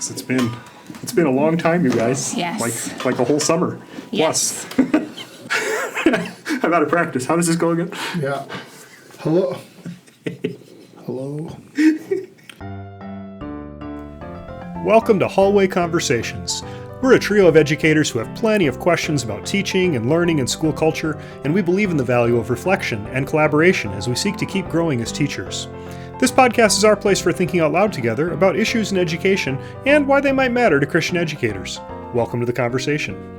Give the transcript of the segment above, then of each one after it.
because it's been a long time, you guys. Yes. Like a whole summer. Yes. Plus. I'm out of practice. How does this go again? Yeah. Hello. Hello. Welcome to Hallway Conversations. We're a trio of educators who have plenty of questions about teaching and learning and school culture, and we believe in the value of reflection and collaboration as we seek to keep growing as teachers. This podcast is our place for thinking out loud together about issues in education and why they might matter to Christian educators. Welcome to the conversation.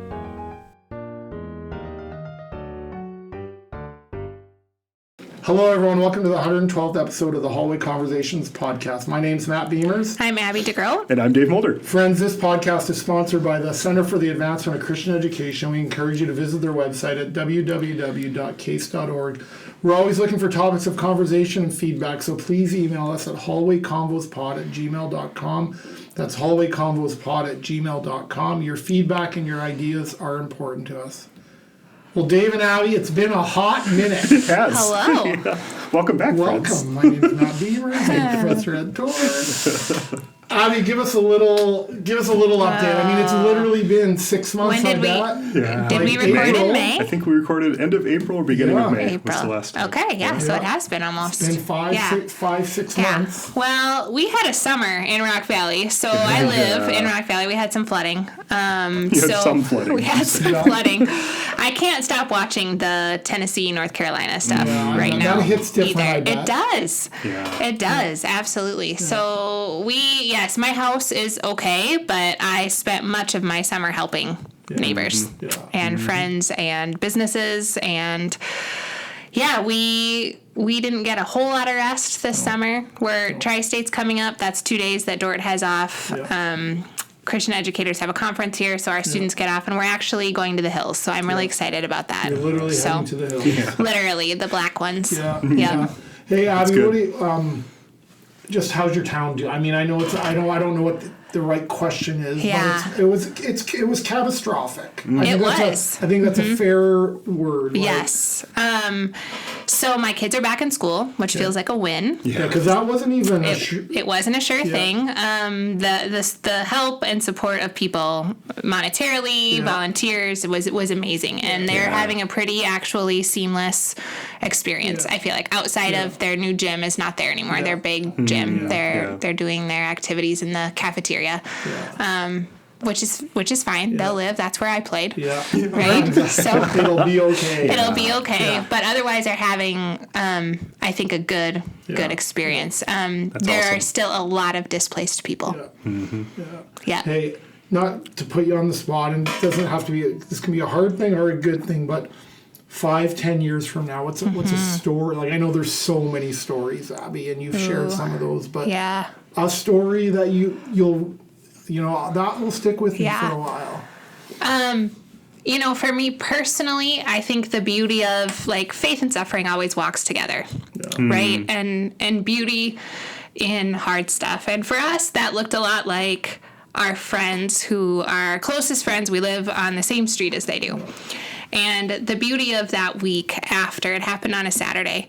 Hello, everyone. Welcome to the 112th episode of the Hallway Conversations podcast. My name's Matt Beamers. I'm Abby DeGroat. And I'm Dave Mulder. Friends, this podcast is sponsored by the Center for the Advancement of Christian Education. We encourage you to visit their website at www.case.org. We're always looking for topics of conversation and feedback, so please email us at hallwayconvospod@gmail.com. That's hallwayconvospod@gmail.com. Your feedback and your ideas are important to us. Well, Dave and Abby, it's been a hot minute. It has. Hello. Yeah. Welcome back, friends. Welcome. My name is Matt Beamers. I'm Professor Ed Torres. Abby, give us a little update. I mean, it's literally been 6 months. When did we? Yeah. Did we record in May? I think we recorded end of April or beginning of May. April. Was the last time. Okay, yeah, so it has been almost. It's been six months. Well, we had a summer in Rock Valley, so I live in Rock Valley. We had some flooding. You had some flooding. We had some flooding. I can't stop watching the Tennessee, North Carolina stuff right now. That hits different, I bet. It does. Yeah. It does, absolutely. Yeah. So yes, my house is okay, but I spent much of my summer helping neighbors and friends and businesses, and we didn't get a whole lot of rest this summer. We're Tri-State's coming up. That's 2 days that Dort has off. Christian educators have a conference here, so our students get off, and we're actually going to the hills. So I'm really excited about that. You're literally heading to the hills. Yeah. Literally, the black ones. Yeah. Hey, Abby, what do you, just how's your town do? I mean, I know I don't know what the right question is. Yeah. But it was catastrophic. It was. I think that's a fair word. Like, Yes. So my kids are back in school, which feels like a win. Yeah, because that wasn't even it wasn't a sure thing. The help and support of people monetarily, volunteers was amazing, and they're having a pretty actually seamless experience. I feel like outside of their new gym is not there anymore. Their big gym, they're doing their activities in the cafeteria. Which is fine. They'll live. That's where I played. Yeah. Right? So it'll be okay. It'll be okay. Yeah. But otherwise, they're having, I think, a good experience. There are still a lot of displaced people. Yeah. Hey, not to put you on the spot, and it doesn't have to be. This can be a hard thing or a good thing, but 5-10 years from now, what's a story? Like, I know there's so many stories, Abby, and you've shared some of those, but a story that you'll. That will stick with you for a while. For me personally, I think the beauty of, like, faith and suffering always walks together, right? And beauty in hard stuff. And for us, that looked a lot like our friends who are closest friends. We live on the same street as they do. And the beauty of that week after, it happened on a Saturday,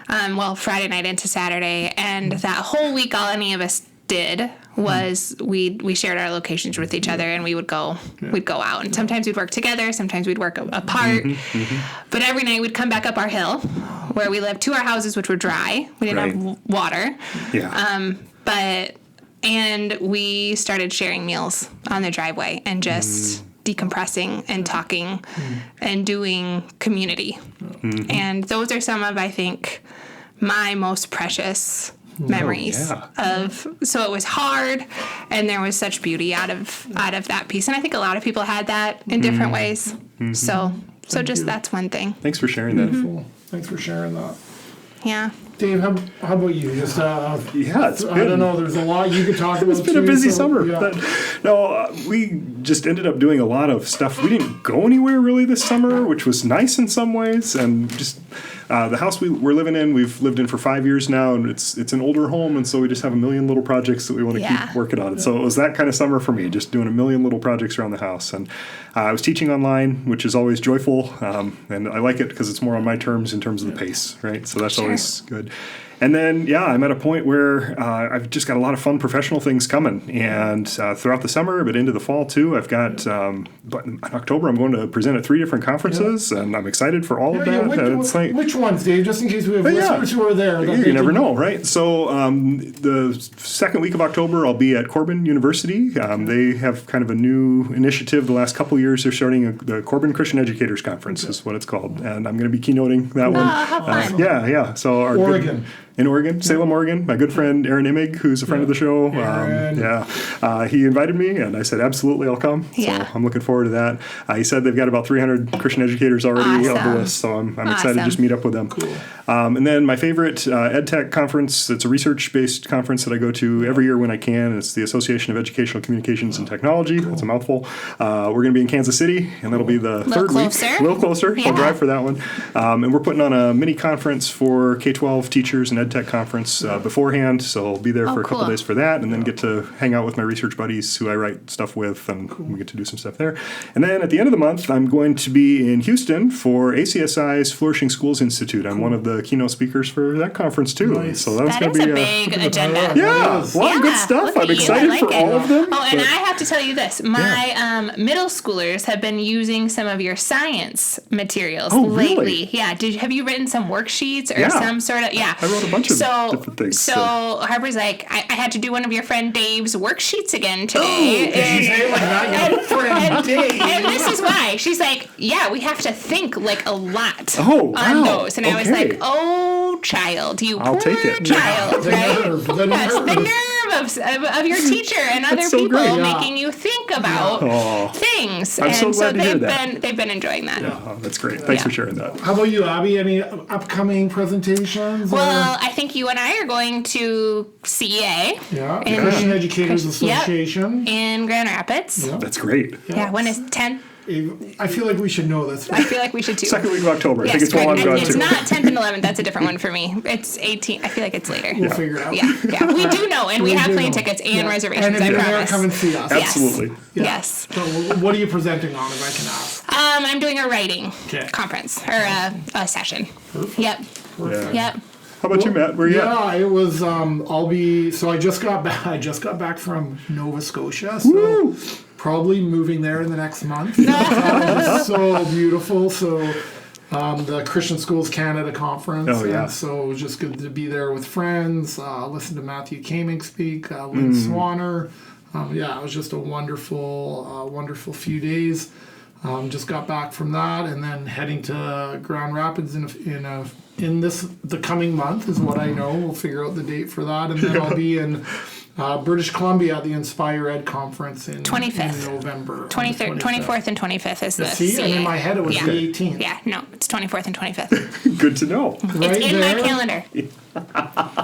Friday night into Saturday, and that whole week, all any of us did was we shared our locations with each other, and we'd go out, and sometimes we'd work together, sometimes we'd work apart, but every night we'd come back up our hill where we lived to our houses, which were dry. We didn't have water, and we started sharing meals on the driveway and just decompressing and talking and doing community. And those are some of, I think, my most precious memories of. So it was hard, and there was such beauty out of that piece, and I think a lot of people had that in different ways. So that's one thing. Thanks for sharing that. Thanks for sharing that. Yeah. Dave, how about you? Just it's been, I don't know. There's a lot you could talk about. It's been a busy summer. We just ended up doing a lot of stuff. We didn't go anywhere really this summer, which was nice in some ways, and just the house we're living in, we've lived in for 5 years now, and it's an older home, and so we just have a million little projects that we want to keep working on. So it was that kind of summer for me, just doing a million little projects around the house. And I was teaching online, which is always joyful, and I like it because it's more on my terms in terms of the pace, right? So that's always good. And then, I'm at a point where I've just got a lot of fun professional things coming. And throughout the summer, but into the fall too, I've got, but in October, I'm going to present at 3 different conferences, and I'm excited for all of that. Which ones, Dave? Just in case we have listeners who are there. You never know, right? So the second week of October, I'll be at Corbin University. They have kind of a new initiative. The last couple years, they're starting the Corbin Christian Educators Conference is what it's called. And I'm going to be keynoting that one. How fun. Yeah. So Oregon. In Oregon, Salem, Oregon. My good friend Aaron Imig, who's a friend of the show. He invited me, and I said, absolutely, I'll come. Yeah. So I'm looking forward to that. He said they've got about 300 Christian educators already on the list, so I'm excited to just meet up with them. Cool. And then my favorite EdTech conference, it's a research-based conference that I go to every year when I can. It's the Association of Educational Communications and Technology. Cool. It's a mouthful. We're going to be in Kansas City, and that'll be the third week. A little closer. Yeah. I'll drive for that one. And we're putting on a mini conference for K-12 teachers and EdTech conference beforehand, so I'll be there for a couple days for that, and then get to hang out with my research buddies who I write stuff with, and we get to do some stuff there. And then at the end of the month, I'm going to be in Houston for ACSI's Flourishing Schools Institute. I'm one of the keynote speakers for that conference too. Nice. So that's going to be a big agenda. Yeah, a lot of good stuff. I'm excited for all of them. Oh, and I have to tell you this. My middle schoolers have been using some of your science materials lately. Really? Yeah. Have you written some worksheets or some sort of, I wrote a bunch of different things. So Harper's like, I had to do one of your friend Dave's worksheets again today. And this is why. She's like, we have to think like a lot on those. And I was like, child, I'll take it. Child, right? The nerve of your teacher and other people making you think about things. I'm so glad to hear that. They've been enjoying that. Yeah, that's great. Thanks for sharing that. How about you, Abby? Any upcoming presentations? Well, I think you and I are going to CEA. Yeah, Christian Educators Association. In Grand Rapids. Yeah. That's great. Yeah, when is 10th? I feel like we should know this. I feel like we should too. Second week of October. Yes, I think it's one I'm going to. It's not 10th and 11th. That's a different one for me. It's 18th. I feel like it's later. We'll figure it out. Yeah. We do know, and we have plane tickets and reservations, and if I you're promise. there, come and see us. Absolutely. Yes. So what are you presenting on, if I can ask? I'm doing a writing conference, or a session. Perfect. Yep. Perfect. Yep. How about you, Matt? Where are you at? Yeah, it was. I just got back. I just got back from Nova Scotia, so probably moving there in the next month. It was so beautiful. So the Christian Schools Canada conference. Oh yeah. And so it was just good to be there with friends. Listen to Matthew Kaming speak. Lynn Swanner. It was just a wonderful few days. Just got back from that, and then heading to Grand Rapids in the coming month is what I know. We'll figure out the date for that, and then I'll be in British Columbia at the Inspire Ed conference in 25th. in November. 24th and 25th is the See, and in my head it was the 18th. Yeah, no, it's 24th and 25th. Good to know. Right It's in there, my calendar.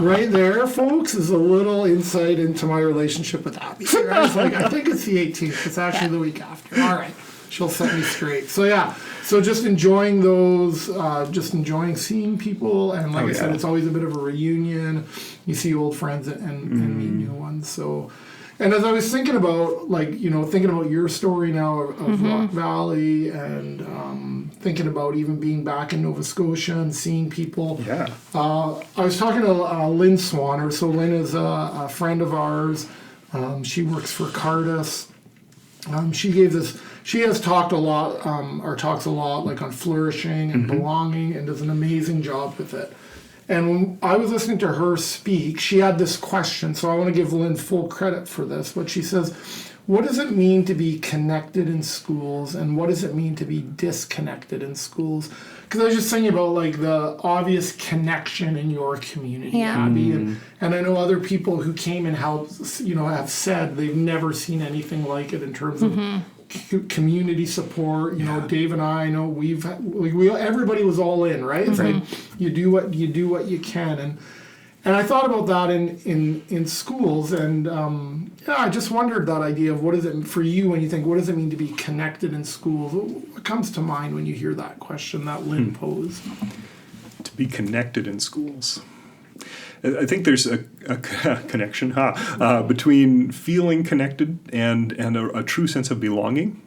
right there, folks, is a little insight into my relationship with Abby. I was like, I think it's the 18th. It's actually the week after. All right. She'll set me straight. So just enjoying those, just enjoying seeing people, and like I said, it's always a bit of a reunion. You see old friends and meet new ones. So, and as I was thinking about, thinking about your story now of Rock Valley, and thinking about even being back in Nova Scotia and seeing people. Yeah. I was talking to Lynn Swanner. So Lynn is a friend of ours. She works for Cardus. She has talked a lot, or talks a lot, like on flourishing and belonging, and does an amazing job with it. And when I was listening to her speak, she had this question, so I want to give Lynn full credit for this. But she says, what does it mean to be connected in schools, and what does it mean to be disconnected in schools? Because I was just thinking about like the obvious connection in your community, Abby, and I know other people who came and helped, have said they've never seen anything like it in terms of community support. Dave and I know everybody was all in, right? It's like you do what you can, and I thought about that in schools, and I just wondered that idea of what is it for you when you think, what does it mean to be connected in schools? What comes to mind when you hear that question that Lynn posed? To be connected in schools. I think there's a connection between feeling connected and a true sense of belonging.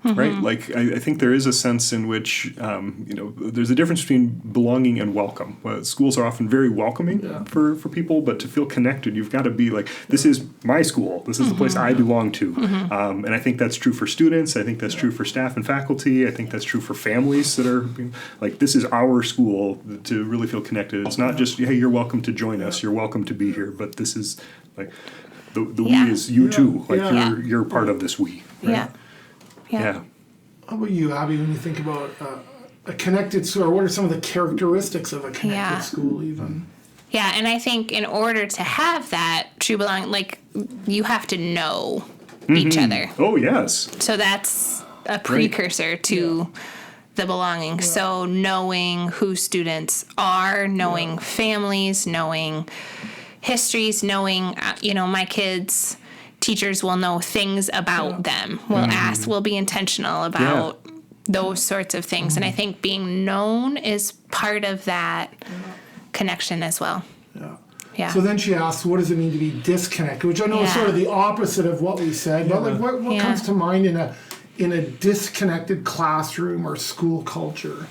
right? Like, I think there is a sense in which, there's a difference between belonging and welcome. Schools are often very welcoming for people, but to feel connected, you've got to be like, this is my school. This is the place I belong to. And I think that's true for students. I think that's true for staff and faculty. I think that's true for families that are like, this is our school, to really feel connected. It's not just, hey, you're welcome to join us. You're welcome to be here. But this is like, the we is you too. Like, you're part of this we. Right? Yeah. How about you, Abby, when you think about a connected school, or what are some of the characteristics of a connected school even? Yeah, and I think in order to have that true belonging, like, you have to know each other. Oh, yes. So that's a precursor to the belonging. So knowing who students are, knowing families, knowing histories, knowing, my kids... Teachers will know things about them, will ask, will be intentional about those sorts of things. And I think being known is part of that connection as well. Yeah. So then she asks, what does it mean to be disconnected? Which I know is sort of the opposite of what we said. But like, what comes to mind in a disconnected classroom or school culture?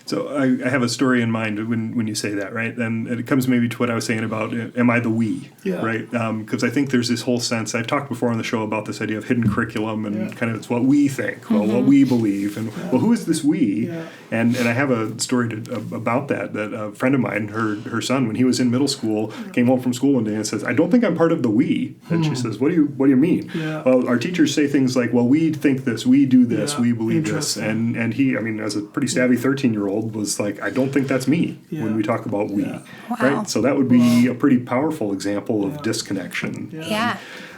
So I have a story in mind when you say that, right? And it comes maybe to what I was saying about, am I the we, right? Because I think there's this whole sense, I've talked before on the show about this idea of hidden curriculum and kind of it's what we think, well, what we believe, and well, who is this we? And I have a story about that a friend of mine, her son, when he was in middle school, came home from school one day and says, I don't think I'm part of the we. And she says, what do you mean? Well, our teachers say things like, well, we think this, we do this, we believe this. And he, as a pretty savvy 13-year-old, was like, I don't think that's me when we talk about we, right? So that would be a pretty powerful example of disconnection.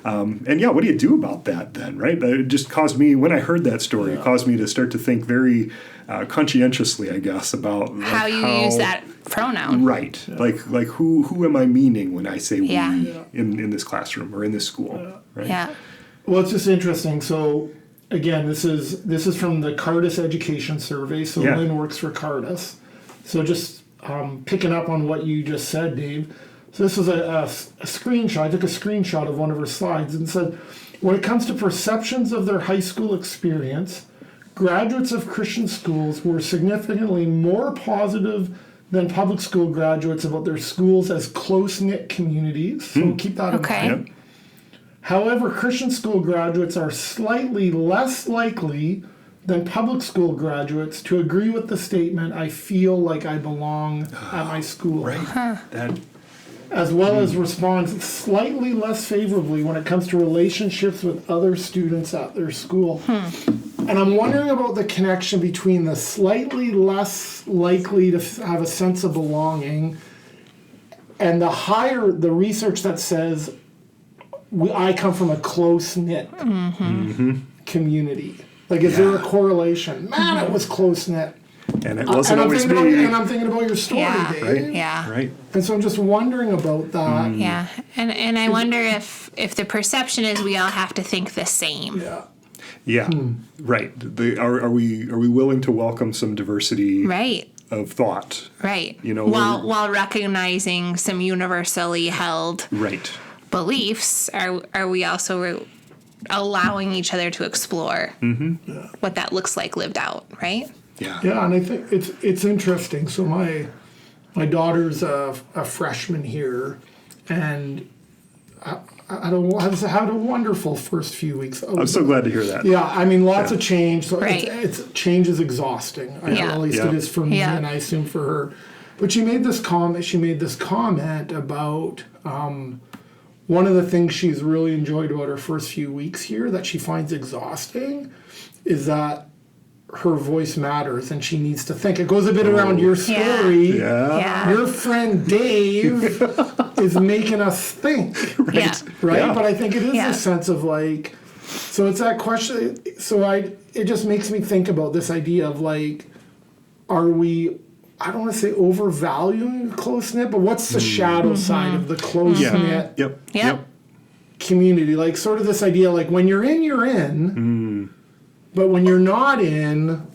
And what do you do about that then, right? It just caused me, when I heard that story, it caused me to start to think very conscientiously, I guess, about how you use that pronoun. Right. Like who am I meaning when I say we in this classroom or in this school, right? Well, it's just interesting. So again, this is from the Cardus Education Survey. So Lynn works for Cardus. So just picking up on what you just said, Dave. So this was a screenshot. I took a screenshot of one of her slides and said, when it comes to perceptions of their high school experience, graduates of Christian schools were significantly more positive than public school graduates about their schools as close-knit communities. So keep that in mind. However, Christian school graduates are slightly less likely than public school graduates to agree with the statement, I feel like I belong at my school. That, as well as respond slightly less favorably when it comes to relationships with other students at their school. And I'm wondering about the connection between the slightly less likely to have a sense of belonging and the research that says, I come from a close-knit community. Like, is there a correlation? Man, it was close-knit. And it wasn't always me. And I'm thinking about your story, Dave. Right. And so I'm just wondering about that. And I wonder if the perception is we all have to think the same. Right. Are we willing to welcome some diversity? Right. Of thought. Right. While recognizing some universally held beliefs, are we also allowing each other to explore what that looks like lived out, right? And I think it's interesting. So my daughter's a freshman here, and I've had a wonderful first few weeks. I'm so glad to hear that. Lots of change. So change is exhausting. At least it is for me, and I assume for her. But she made this comment about one of the things she's really enjoyed about her first few weeks here that she finds exhausting is that her voice matters and she needs to think. It goes a bit around your story. Your friend Dave is making us think. Right? But I think it is a sense of like, so it's that question. So it just makes me think about this idea of like, are we, I don't want to say overvaluing close-knit, but what's the shadow side of the close-knit community? Like sort of this idea, like when you're in, you're in. But when you're not in,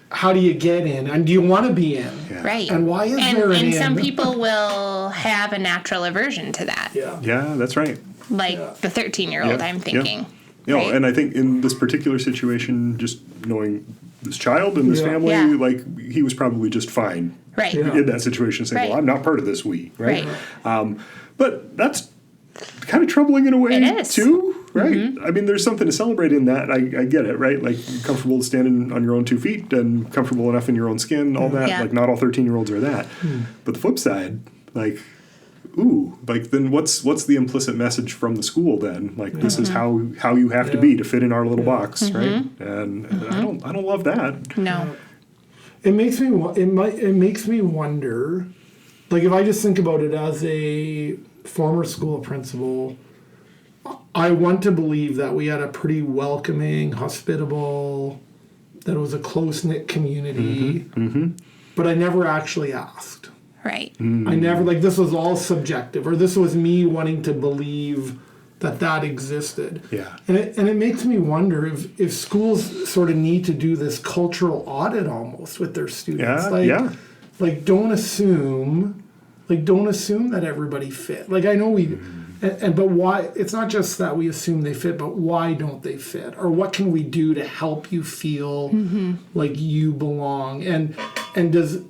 how do you get in? And do you want to be in? Right. And why is there an in? And some people will have a natural aversion to that. Yeah, that's right. Like the 13-year-old, I'm thinking. You know, Right. and I think in this particular situation, just knowing this child and this Yeah. family, Yeah. like he was probably just fine Right. Yeah. in that situation, saying, Right. "Well, I'm not part of this we," right? Right. But that's kind of troubling in a way It is. too, right? I mean, there's something to celebrate in that. I get it, right? Like you're comfortable standing on your own 2 feet and comfortable enough in your own skin, all that. Yeah. Like not all 13-year-olds are that. But the flip side, like, ooh, like then what's the implicit message from the school then? Like this is how you have to be to fit in our little box, right? And I don't love that. No. It makes me it makes me wonder, like if I just think about it as a former school principal, I want to believe that we had a pretty welcoming, hospitable, that it was a close-knit community, but I never actually asked. Right. I never, like this was all subjective, or this was me wanting to believe that existed. Yeah. And it makes me wonder if schools sort of need to do this cultural audit almost with their students. Like don't assume that everybody fit. Like I know but why, it's not just that we assume they fit, but why don't they fit? Or what can we do to help you feel like you belong? And does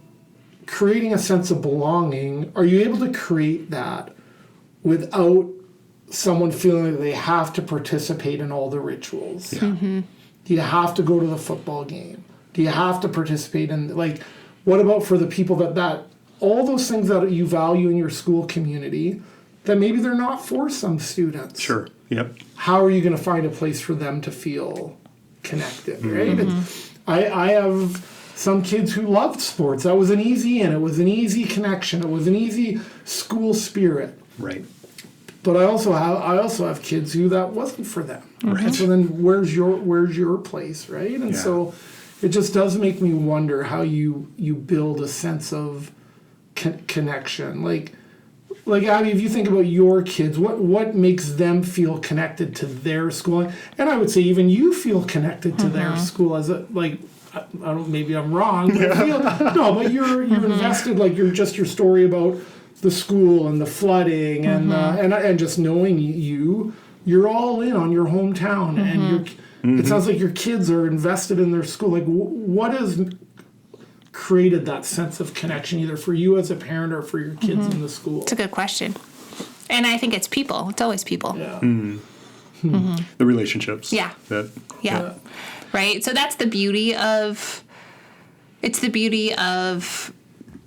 creating a sense of belonging, are you able to create that without someone feeling that they have to participate in all the rituals? Do you have to go to the football game? Do you have to participate in, like, what about for the people that all those things that you value in your school community that maybe they're not for some students? Sure. Yep. How are you going to find a place for them to feel connected, right? I have some kids who loved sports. That was an easy in. It was an easy connection. It was an easy school spirit. Right. But I also have kids who that wasn't for them. Right. And so then where's your place, right? And so it just does make me wonder how you build a sense of connection. Like Abby, if you think about your kids, what makes them feel connected to their school? And I would say even you feel connected to their school as a, like, I don't, maybe I'm wrong, but but you're invested, like your story about the school and the flooding and just knowing you're all in on your hometown and it sounds like your kids are invested in their school. Like what has created that sense of connection either for you as a parent or for your kids in the school? It's a good question. And I think it's people. It's always people. Yeah. The relationships. Yeah. Yeah. Right? So that's the beauty of, it's the beauty of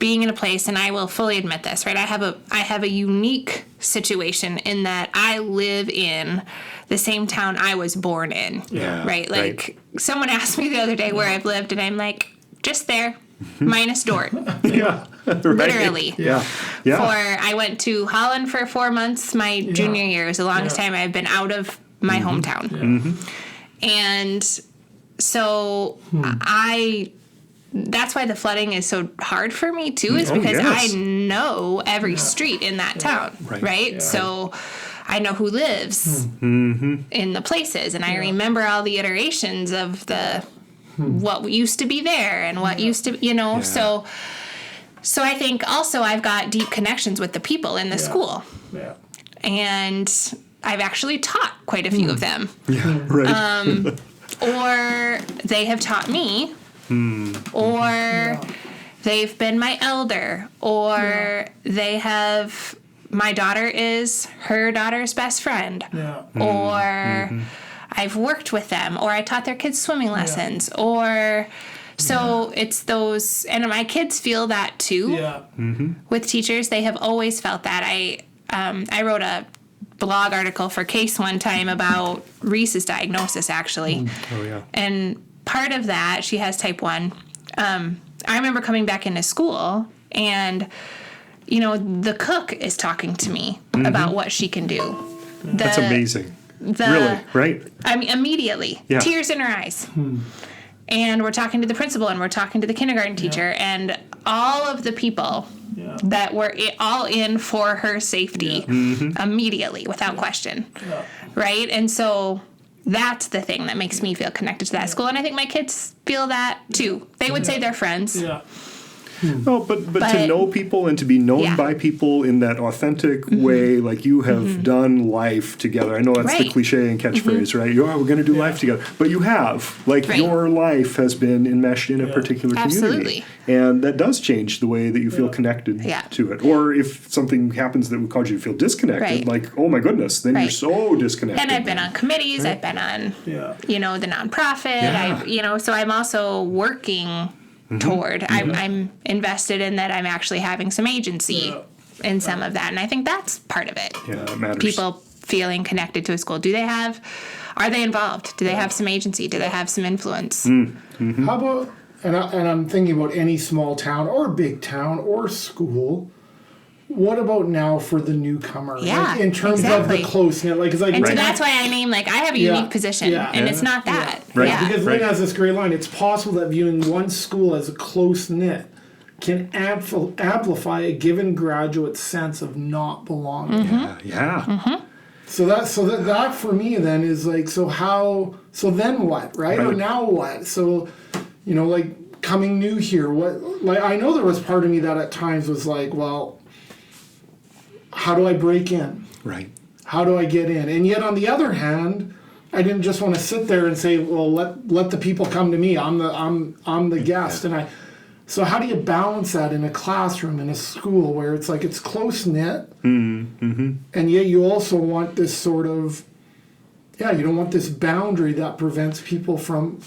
being in a place, and I will fully admit this, right? I have a unique situation in that I live in the same town I was born in. Yeah. Right? Like someone asked me the other day where I've lived, and I'm like, just there, minus Dort. Yeah. Right. Literally. Yeah. I went to Holland for 4 months my junior year. It was the longest time I've been out of my hometown. And so that's why the flooding is so hard for me too, is because I know every street in that town, right? Yeah. So I know who lives in the places, and I remember all the iterations of the what used to be there and what used to, so I think also I've got deep connections with the people in the school. Yeah. And I've actually taught quite a few of them. Yeah, right. Or they have taught me, or they've been my elder, or they have, my daughter is her daughter's best friend, or I've worked with them, or I taught their kids swimming lessons, or so it's those, and my kids feel that too. With teachers, they have always felt that. I wrote a blog article for Case one time about Reese's diagnosis, actually. Oh, yeah. And part of that, she has type 1. I remember coming back into school, and, the cook is talking to me about what she can do. That's amazing. Really, right? I mean, immediately. Yeah. Tears in her eyes. And we're talking to the principal, and we're talking to the kindergarten teacher, and all of the people that were all in for her safety immediately, without question. Right? And so that's the thing that makes me feel connected to that school. And I think my kids feel that too. They would say they're friends. Well, but to know people and to be known by people in that authentic way, like you have done life together. I know that's the cliche and catchphrase, right? We're going to do life together. But you have. Like your life has been enmeshed in a particular community. And that does change the way that you feel connected to it. Or if something happens that would cause you to feel disconnected, like, oh my goodness, then you're so disconnected. And I've been on committees. I've been on, the nonprofit. So I'm also working toward. I'm invested in that. I'm actually having some agency in some of that, and I think that's part of it. Yeah, it matters. People feeling connected to a school. Are they involved? Do they have some agency? Do they have some influence? How about, and I'm thinking about any small town or big town or school. What about now for the newcomer? Yeah, like in terms of the close-knit, like, so that's why I name, I have a unique position, and it's not that. Right. Because Lynn has this great line, it's possible that viewing one school as a close-knit can amplify a given graduate's sense of not belonging. So that for me then is so then what, right? Or now what? So, coming new here, I know there was part of me that at times was like, well, how do I break in? Right. How do I get in? And yet on the other hand, I didn't just want to sit there and say, well, let the people come to me. I'm the guest. So how do you balance that in a classroom, in a school where it's it's close knit, and yet you also want this sort of, you don't want this boundary that prevents people from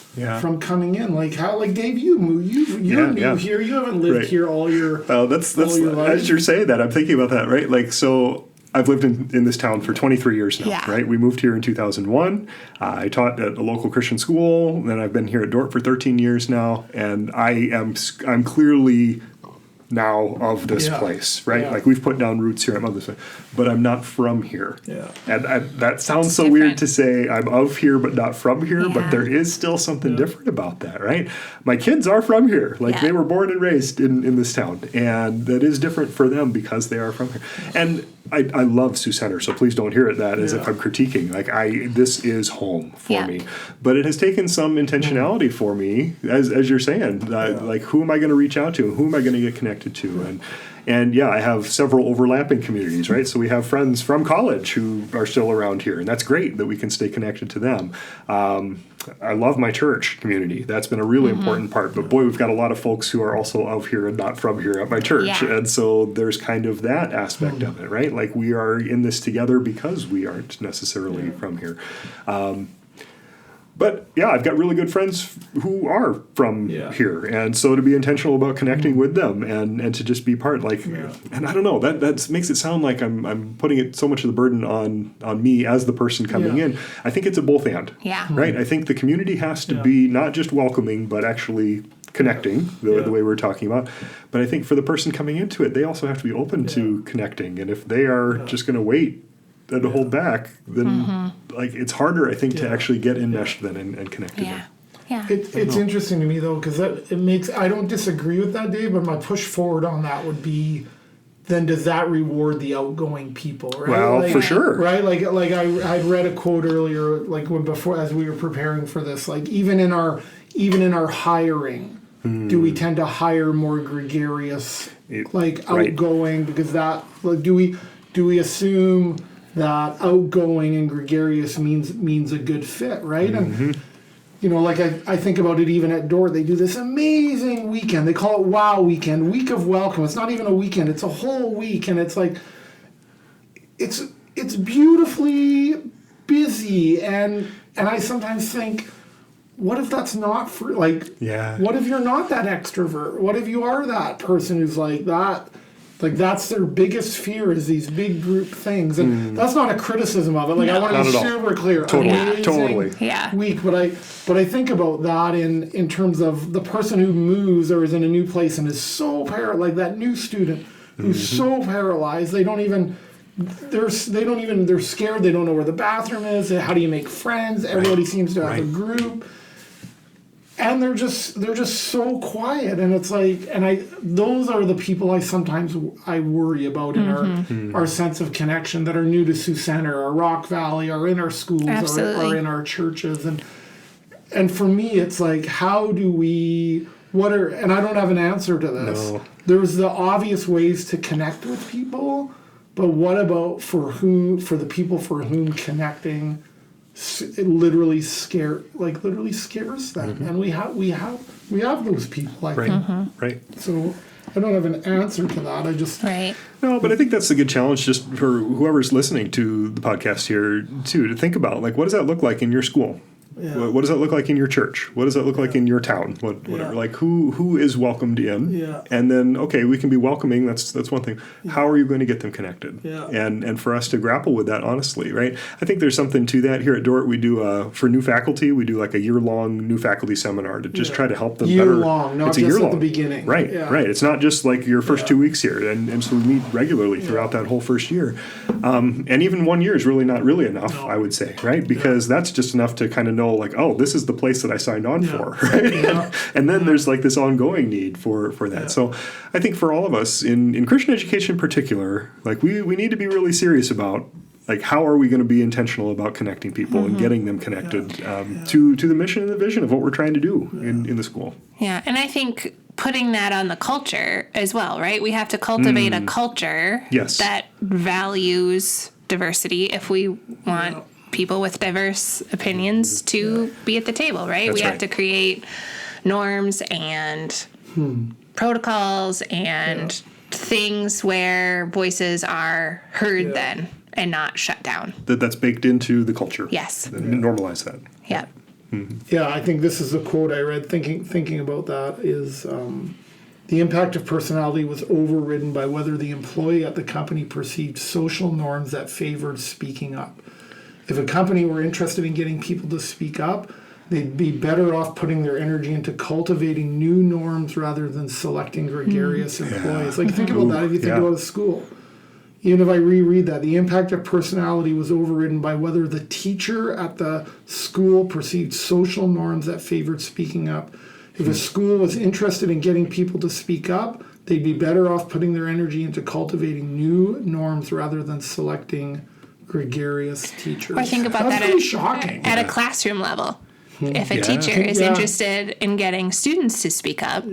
coming in. Like Dave, you're new here. You haven't lived here all your that's your life. As you're saying that, I'm thinking about that, right? So I've lived in this town for 23 years now, right? We moved here in 2001. I taught at a local Christian school, then I've been here at Dordt for 13 years now, and I'm clearly now of this place, right? Yeah. We've put down roots here. I'm of this place, but I'm not from here. Yeah. And that sounds so weird to say I'm of here but not from here, but there is still something different about that, right? My kids are from here. They were born and raised in this town, and that is different for them because they are from here. And I love Sioux Center, so please don't hear it that as if I'm critiquing. This is home for me. But it has taken some intentionality for me, as you're saying. Who am I going to reach out to? Who am I going to get connected to? And I have several overlapping communities, right? So we have friends from college who are still around here, and that's great that we can stay connected to them. I love my church community. That's been a really important part. But boy, we've got a lot of folks who are also of here and not from here at my church. Yeah. And so there's kind of that aspect of it, right? We are in this together because we aren't necessarily from here. But I've got really good friends who are from here, and so to be intentional about connecting with them and to just be part, and I don't know, that makes it sound like I'm putting it so much of the burden on me as the person coming in. I think it's a both and, right? I think the community has to be not just welcoming, but actually connecting the way we're talking about. But I think for the person coming into it, they also have to be open to connecting, and if they are just going to wait and to hold back, then it's harder, I think, to actually get enmeshed then and connected. It's interesting to me though, because I don't disagree with that, Dave, but my push forward on that would be, then does that reward the outgoing people, right? Well, for sure. Right? I read a quote earlier, as we were preparing for this, even in our hiring, do we tend to hire more gregarious, outgoing, because that, do we assume that outgoing and gregarious means a good fit, right? And I think about it even at Dordt. They do this amazing weekend. They call it Wow Weekend, Week of Welcome. It's not even a weekend; it's a whole week, and it's it's beautifully busy. And I sometimes think, what if that's not for what if you're not that extrovert? What if you are that person who's like that? That's their biggest fear, is these big group things. And that's not a criticism of it. I want to be super clear. Totally. Week. But I think about that in terms of the person who moves or is in a new place and is so paralyzed, that new student who's so paralyzed, they're scared, they don't know where the bathroom is, how do you make friends? Everybody seems to have a group. And they're just so quiet, and it's those are the people I worry about in our sense of connection, that are new to Sioux Center or Rock Valley or in our schools or in our churches, and for me it's how do we and I don't have an answer to this. No. There's the obvious ways to connect with people, but what about for the people for whom connecting it literally scares them? Mm-hmm. And we have those people, I think. Right. So I don't have an answer to that. I just Right. No, but I think that's a good challenge just for whoever's listening to the podcast here too, to think about, like, what does that look like in your school? Yeah. What does that look like in your church? What does that look like in your town? Whatever. Like, who is welcomed in? Yeah. And then, okay, we can be welcoming. That's one thing. How are you going to get them connected? Yeah. And for us to grapple with that honestly, right? I think there's something to that. Here at Dort, we do for new faculty, we do like a year-long new faculty seminar to just try to help them better. Year-long, not just at the beginning. Right, Yeah. right. It's not just like your first 2 weeks here, and so we meet regularly throughout that whole first year. And even 1 year is really not really enough, I would say, right? Because that's just enough to kind of know, like, oh, this is the place that I signed on for, right? Yeah. And then there's like this ongoing need for that. Yeah. So I think for all of us in Christian education in particular, like we need to be really serious about, like, how are we going to be intentional about connecting people and getting them connected to the mission and the vision of what we're trying to do in the school. Yeah, and I think putting that on the culture as well, right? We have to cultivate a culture that values diversity if we want people with diverse opinions to be at the table, right? That's we have right. to create norms and protocols and things where voices are heard then and not shut down. That's baked into the culture. Yes. And normalize that. Yep. Yeah, I think this is a quote I read thinking about that is the impact of personality was overridden by whether the employee at the company perceived social norms that favored speaking up. If a company were interested in getting people to speak up, they'd be better off putting their energy into cultivating new norms rather than selecting gregarious employees. Like, think about that if you think about a school. Even if I reread that, the impact of personality was overridden by whether the teacher at the school perceived social norms that favored speaking up. If a school was interested in getting people to speak up, they'd be better off putting their energy into cultivating new norms rather than selecting gregarious teachers. Or think about That's that pretty shocking. at a classroom level. If a Yeah. teacher is Yeah. interested in getting students to speak up,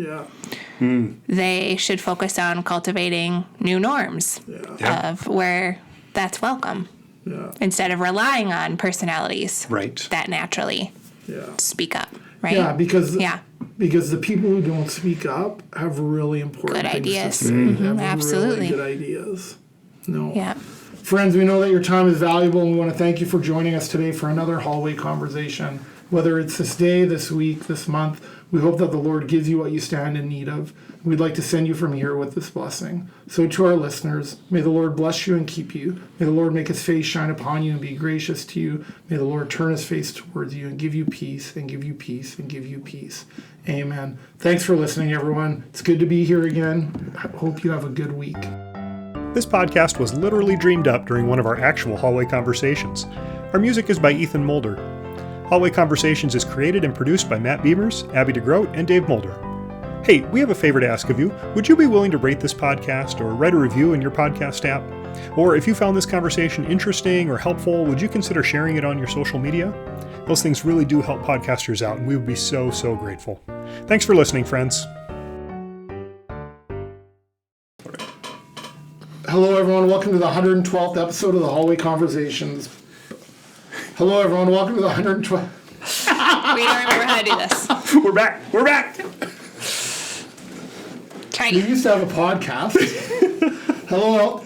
they should focus on cultivating new norms of where that's welcome instead of relying on personalities Right. that naturally speak up, right? Yeah, because Yeah. the people who don't speak up have really important Good things ideas. to say. They have Absolutely. really good ideas. No. Yeah. Friends, we know that your time is valuable, and we want to thank you for joining us today for another hallway conversation. Whether it's this day, this week, this month, we hope that the Lord gives you what you stand in need of. We'd like to send you from here with this blessing. So to our listeners, may the Lord bless you and keep you. May the Lord make his face shine upon you and be gracious to you. May the Lord turn his face towards you and give you peace and give you peace and give you peace. Amen. Thanks for listening, everyone. It's good to be here again. I hope you have a good week. This podcast was literally dreamed up during one of our actual hallway conversations. Our music is by Ethan Mulder. Hallway Conversations is created and produced by Matt Beamers, Abby DeGroat, and Dave Mulder. Hey, we have a favor to ask of you. Would you be willing to rate this podcast or write a review in your podcast app? Or if you found this conversation interesting or helpful, would you consider sharing it on your social media? Those things really do help podcasters out, and we would be so, so grateful. Thanks for listening, friends. Hello, everyone. Welcome to the 112th episode of the Hallway Conversations. Hello, everyone. Welcome to the 112th. We don't remember how to do this. We're back. We're back. Try We it. used to have a podcast. Hello.